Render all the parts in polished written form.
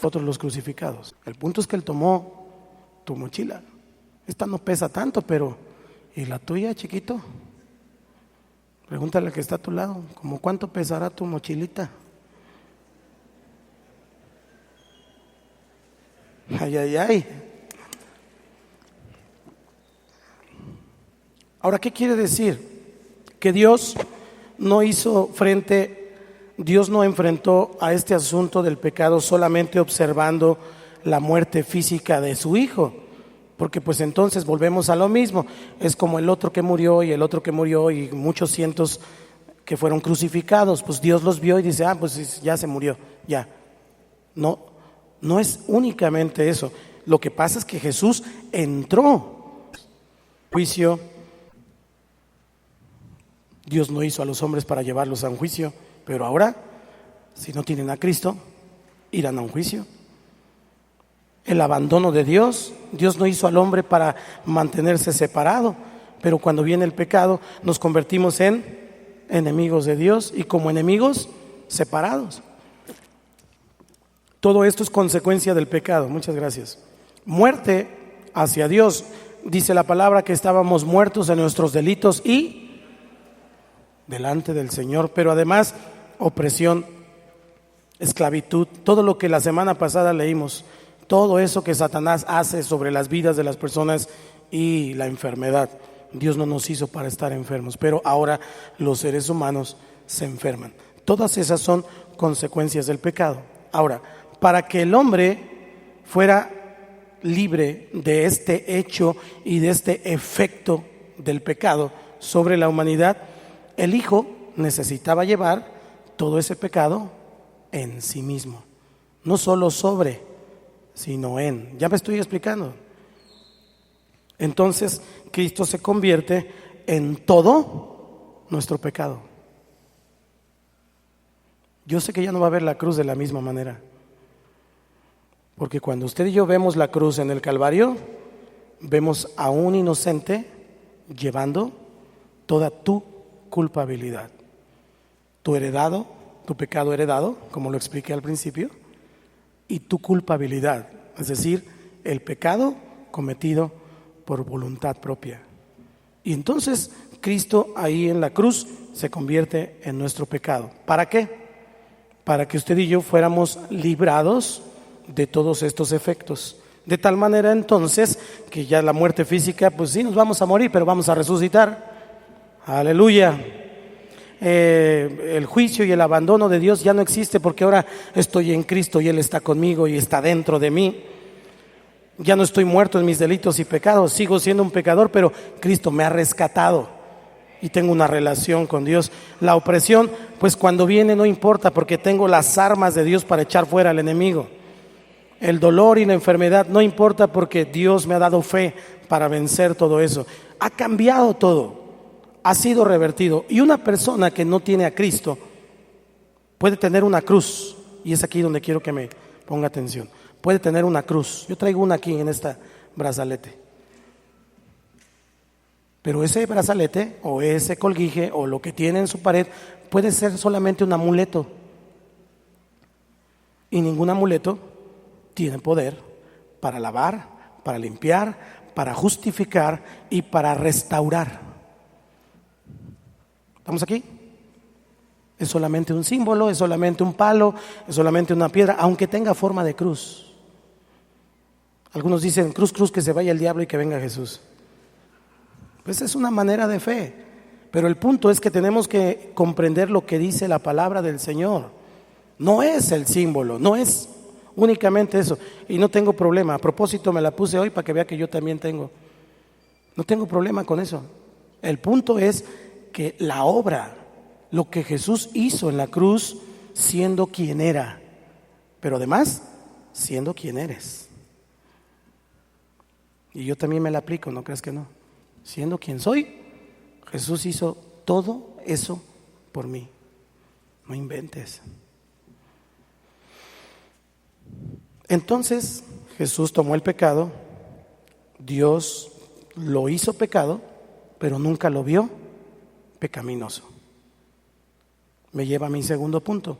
nosotros los crucificados. El punto es que Él tomó tu mochila. Esta no pesa tanto, pero ¿y la tuya, chiquito? Pregúntale al que está a tu lado, ¿cómo cuánto pesará tu mochilita? Ay, ay, ay. Ahora, ¿qué quiere decir? Que Dios no enfrentó a este asunto del pecado solamente observando la muerte física de su hijo, porque pues entonces volvemos a lo mismo. Es como el otro que murió y el otro que murió y muchos cientos que fueron crucificados. Pues Dios los vio y dice, pues ya se murió, ya. No es únicamente eso. Lo que pasa es que Jesús entró juicio. Dios no hizo a los hombres para llevarlos a un juicio, pero ahora, si no tienen a Cristo, irán a un juicio. El abandono de Dios no hizo al hombre para mantenerse separado, pero cuando viene el pecado nos convertimos en enemigos de Dios y como enemigos separados. Todo esto es consecuencia del pecado. Muchas gracias. Muerte hacia Dios. Dice la palabra que estábamos muertos en nuestros delitos y delante del Señor, pero además opresión, esclavitud, todo lo que la semana pasada leímos, todo eso que Satanás hace sobre las vidas de las personas y la enfermedad. Dios no nos hizo para estar enfermos, pero ahora los seres humanos se enferman. Todas esas son consecuencias del pecado. Ahora, para que el hombre fuera libre de este hecho y de este efecto del pecado sobre la humanidad, el Hijo necesitaba llevar todo ese pecado en sí mismo, no solo sobre, sino en. ¿Ya me estoy explicando? Entonces Cristo se convierte en todo nuestro pecado. Yo sé que ya no va a ver la cruz de la misma manera, porque cuando usted y yo vemos la cruz en el Calvario, vemos a un inocente llevando toda tu culpabilidad, tu pecado heredado, como lo expliqué al principio, y tu culpabilidad, es decir, el pecado cometido por voluntad propia. Y entonces Cristo ahí en la cruz se convierte en nuestro pecado. ¿Para qué? Para que usted y yo fuéramos librados de todos estos efectos. De tal manera entonces que ya la muerte física, pues sí, nos vamos a morir, pero vamos a resucitar. Aleluya. El juicio y el abandono de Dios ya no existe porque ahora estoy en Cristo y Él está conmigo y está dentro de mí. Ya no estoy muerto en mis delitos y pecados, sigo siendo un pecador, pero Cristo me ha rescatado y tengo una relación con Dios. La opresión, pues cuando viene no importa porque tengo las armas de Dios para echar fuera al enemigo. El dolor y la enfermedad no importa porque Dios me ha dado fe para vencer todo eso. Ha cambiado todo, ha sido revertido. Y una persona que no tiene a Cristo puede tener una cruz, y es aquí donde quiero que me ponga atención. Puede tener una cruz. Yo traigo una aquí en esta brazalete. Pero ese brazalete o ese colguije o lo que tiene en su pared puede ser solamente un amuleto. Y ningún amuleto tiene poder para lavar, para limpiar, para justificar y para restaurar. ¿Estamos aquí? Es solamente un símbolo, es solamente un palo, es solamente una piedra, aunque tenga forma de cruz. Algunos dicen, cruz, cruz, que se vaya el diablo y que venga Jesús. Pues es una manera de fe, pero el punto es que tenemos que comprender lo que dice la palabra del Señor. No es el símbolo, no es únicamente eso. Y no tengo problema, a propósito me la puse hoy para que vea que yo también tengo. No tengo problema con eso. El punto es que la obra, lo que Jesús hizo en la cruz, siendo quien era, pero además siendo quien eres. Y yo también me la aplico, ¿no crees que no? Siendo quien soy, Jesús hizo todo eso por mí. No inventes. Entonces Jesús tomó el pecado, Dios lo hizo pecado, pero nunca lo vio pecaminoso. Me lleva a mi segundo punto.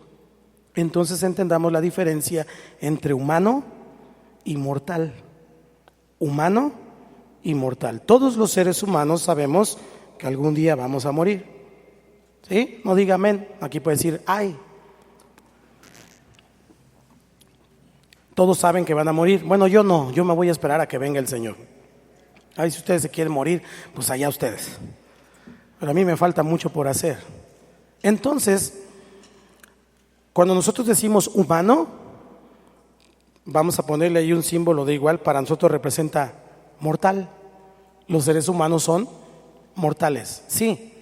Entonces entendamos la diferencia entre humano y mortal. Humano y mortal. Todos los seres humanos sabemos que algún día vamos a morir. ¿Sí? No diga amén. Aquí puede decir ay. Todos saben que van a morir. Bueno, yo no. Yo me voy a esperar a que venga el Señor. Ay, si ustedes se quieren morir, pues allá ustedes. Pero a mí me falta mucho por hacer. Entonces, cuando nosotros decimos humano, vamos a ponerle ahí un símbolo de igual, para nosotros representa mortal. Los seres humanos son mortales, sí,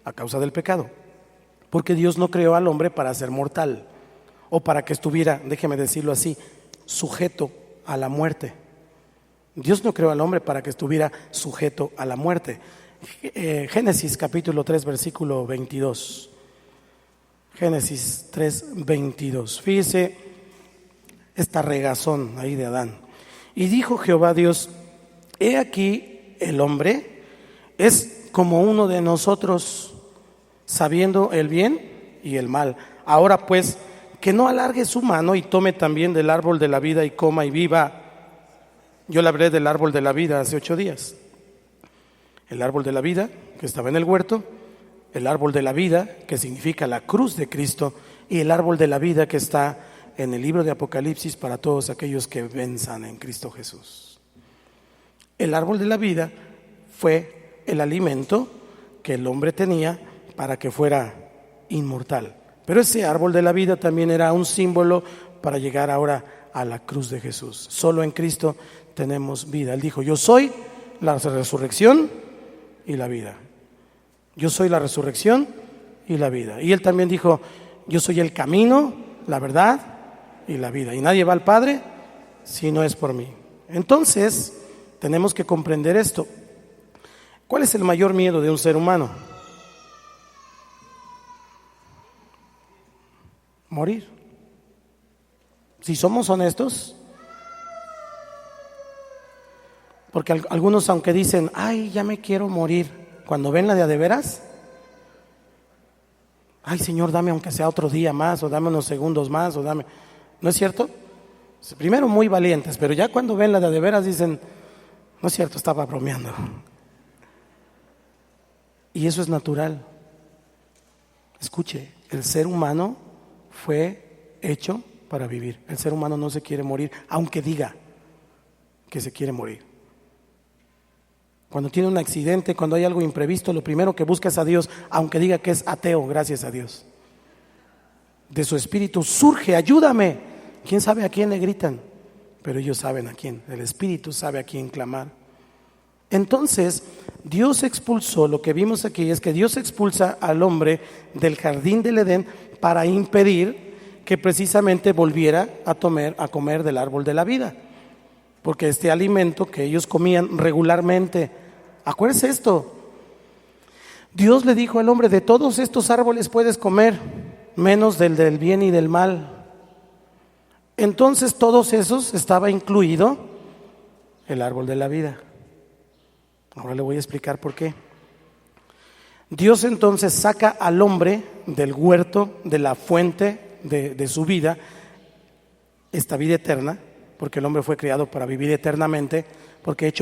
a causa del pecado, porque Dios no creó al hombre para ser mortal o para que estuviera, déjeme decirlo así, sujeto a la muerte. Dios no creó al hombre para que estuviera sujeto a la muerte. Génesis capítulo 3 versículo 22. Génesis 3, 22. Fíjese esta regazón ahí de Adán. Y dijo Jehová Dios: he aquí el hombre es como uno de nosotros, sabiendo el bien y el mal. Ahora pues, que no alargue su mano y tome también del árbol de la vida y coma y viva. Yo le hablé del árbol de la vida hace 8 días. El árbol de la vida que estaba en el huerto, el árbol de la vida que significa la cruz de Cristo, y el árbol de la vida que está en el libro de Apocalipsis para todos aquellos que venzan en Cristo Jesús. El árbol de la vida fue el alimento que el hombre tenía para que fuera inmortal. Pero ese árbol de la vida también era un símbolo para llegar ahora a la cruz de Jesús. Solo en Cristo tenemos vida. Él dijo: yo soy la resurrección y la vida. Yo soy la resurrección y la vida. Y él también dijo: yo soy el camino, la verdad y la vida. Y nadie va al Padre si no es por mí. Entonces, tenemos que comprender esto. ¿Cuál es el mayor miedo de un ser humano? Morir. Si somos honestos, porque algunos, aunque dicen: ay, ya me quiero morir, cuando ven la de veras, ay, Señor, dame aunque sea otro día más, o dame unos segundos más, o dame. ¿No es cierto? Primero muy valientes, pero ya cuando ven la de veras dicen: no es cierto, estaba bromeando. Y eso es natural. Escuche, el ser humano fue hecho para vivir. El ser humano no se quiere morir, aunque diga que se quiere morir. Cuando tiene un accidente, cuando hay algo imprevisto, lo primero que busca es a Dios, aunque diga que es ateo, gracias a Dios. De su espíritu surge: ayúdame. ¿Quién sabe a quién le gritan? Pero ellos saben a quién. El espíritu sabe a quién clamar. Entonces, Dios expulsó, lo que vimos aquí es que Dios expulsa al hombre del jardín del Edén para impedir que precisamente volviera a comer del árbol de la vida. Porque este alimento que ellos comían regularmente, acuérdese esto, Dios le dijo al hombre: de todos estos árboles puedes comer, menos del bien y del mal. Entonces todos esos estaba incluido el árbol de la vida. Ahora le voy a explicar por qué. Dios entonces saca al hombre del huerto, de la fuente de su vida, esta vida eterna, porque el hombre fue creado para vivir eternamente, porque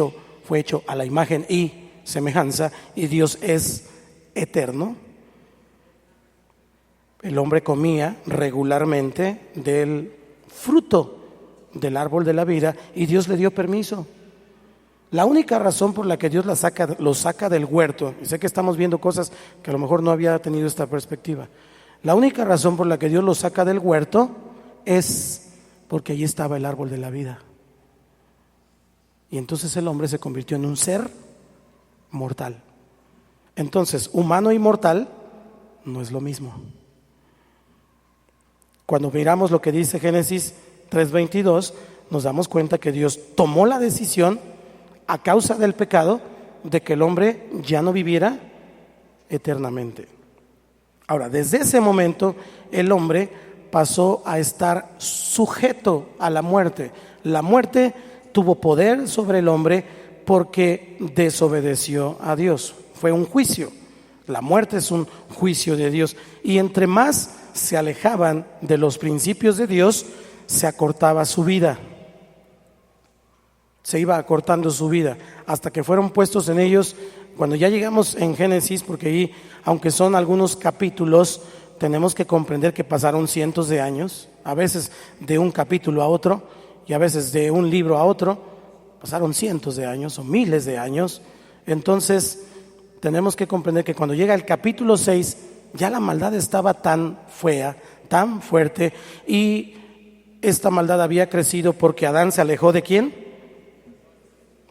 fue hecho a la imagen y semejanza, y Dios es eterno. El hombre comía regularmente del fruto del árbol de la vida y Dios le dio permiso. La única razón por la que Dios lo saca del huerto, y sé que estamos viendo cosas que a lo mejor no había tenido esta perspectiva, la única razón por la que Dios lo saca del huerto es porque allí estaba el árbol de la vida. Y entonces el hombre se convirtió en un ser mortal. Entonces, humano y mortal no es lo mismo. Cuando miramos lo que dice Génesis 3:22, nos damos cuenta que Dios tomó la decisión, a causa del pecado, de que el hombre ya no viviera eternamente. Ahora, desde ese momento el hombre pasó a estar sujeto a la muerte. La muerte tuvo poder sobre el hombre porque desobedeció a Dios. Fue un juicio. La muerte es un juicio de Dios. Y entre más se alejaban de los principios de Dios, se acortaba su vida. Se iba acortando su vida hasta que fueron puestos en ellos. Cuando ya llegamos en Génesis, porque ahí, aunque son algunos capítulos, tenemos que comprender que pasaron cientos de años, a veces de un capítulo a otro y a veces de un libro a otro, pasaron cientos de años o miles de años. Entonces tenemos que comprender que cuando llega el capítulo 6, ya la maldad estaba tan fea, tan fuerte, y esta maldad había crecido porque Adán se alejó ¿de quién?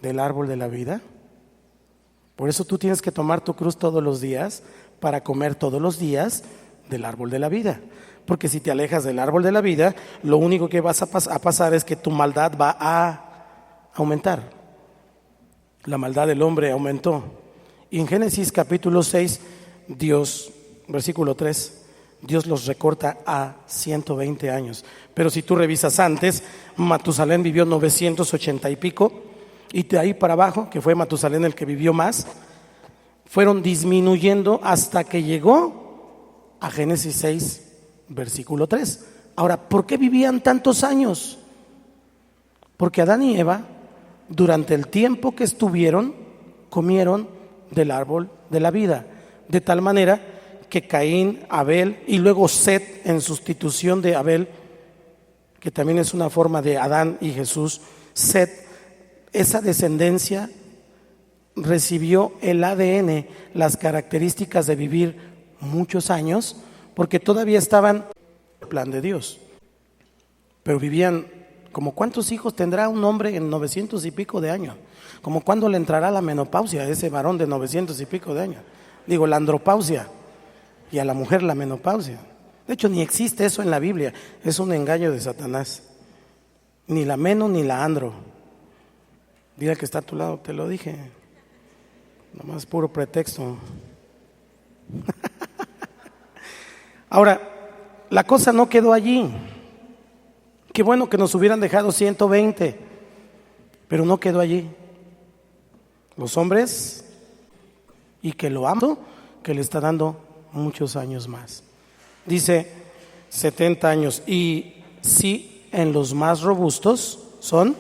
Del árbol de la vida. Por eso tú tienes que tomar tu cruz todos los días para comer todos los días del árbol de la vida. Porque si te alejas del árbol de la vida, lo único que vas a pasar es que tu maldad va a aumentar. La maldad del hombre aumentó. Y en Génesis capítulo 6, Dios, versículo 3, Dios los recorta a 120 años. Pero si tú revisas antes, Matusalén vivió 980 y pico. Y de ahí para abajo, que fue Matusalén el que vivió más, fueron disminuyendo hasta que llegó a Génesis 6, versículo 3. Ahora, ¿por qué vivían tantos años? Porque Adán y Eva, durante el tiempo que estuvieron, comieron del árbol de la vida, de tal manera que Caín, Abel y luego Set, en sustitución de Abel, que también es una forma de Adán y Jesús, Set, esa descendencia recibió el ADN, las características de vivir muchos años, porque todavía estaban en el plan de Dios, pero vivían como ¿cuántos hijos tendrá un hombre en 900 y pico de años? Como ¿cuándo le entrará la menopausia a ese varón de 900 y pico de años? Digo, la andropausia, y a la mujer la menopausia. De hecho, ni existe eso en la Biblia, es un engaño de Satanás. Ni la meno ni la andro. Dile que está a tu lado, te lo dije. Nomás puro pretexto. Ahora, la cosa no quedó allí. Qué bueno que nos hubieran dejado 120, pero no quedó allí. Los hombres, y que lo amo, que le está dando muchos años más. Dice 70 años, y sí, en los más robustos son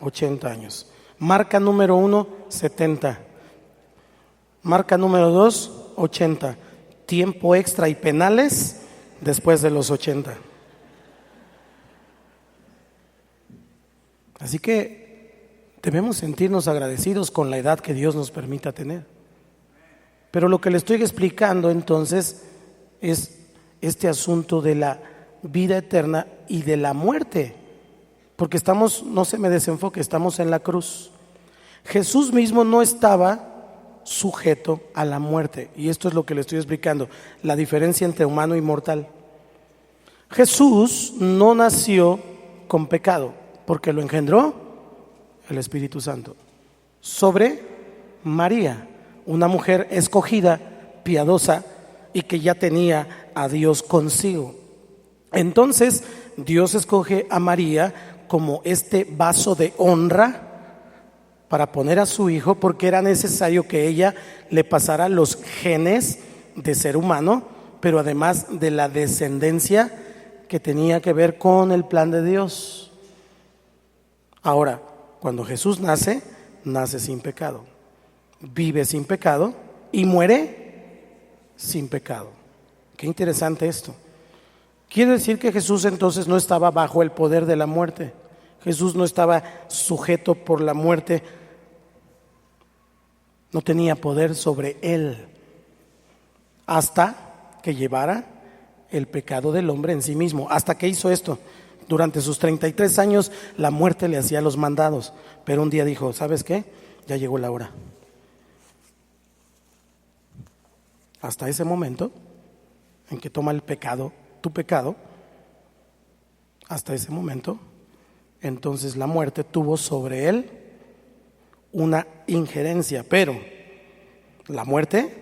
80 años. Marca número 1, 70. Marca número 2, 80. Tiempo extra y penales después de los 80. Así que debemos sentirnos agradecidos con la edad que Dios nos permita tener. Pero lo que le estoy explicando entonces es este asunto de la vida eterna y de la muerte. Porque estamos, no se me desenfoque, estamos en la cruz. Jesús mismo no estaba sujeto a la muerte. Y esto es lo que le estoy explicando, la diferencia entre humano y mortal. Jesús no nació con pecado, porque lo engendró el Espíritu Santo sobre María, una mujer escogida, piadosa, y que ya tenía a Dios consigo. Entonces Dios escoge a María como este vaso de honra para poner a su hijo, porque era necesario que ella le pasara los genes de ser humano, pero además de la descendencia que tenía que ver con el plan de Dios. Ahora, cuando Jesús nace, nace sin pecado, vive sin pecado y muere sin pecado. Qué interesante esto. Quiere decir que Jesús entonces no estaba bajo el poder de la muerte. Jesús no estaba sujeto por la muerte, no tenía poder sobre él hasta que llevara el pecado del hombre en sí mismo. ¿Hasta que hizo esto? Durante sus 33 años la muerte le hacía los mandados, pero un día dijo, ¿sabes qué? Ya llegó la hora. Hasta ese momento en que toma el pecado, tu pecado, hasta ese momento, entonces la muerte tuvo sobre él una injerencia, pero la muerte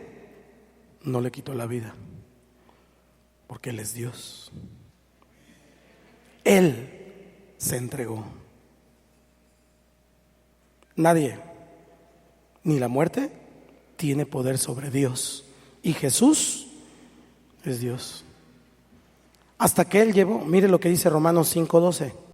no le quitó la vida, porque Él es Dios. Él se entregó. Nadie, ni la muerte, tiene poder sobre Dios. Y Jesús es Dios. hasta que Él llevó, mire lo que dice Romanos 5:12.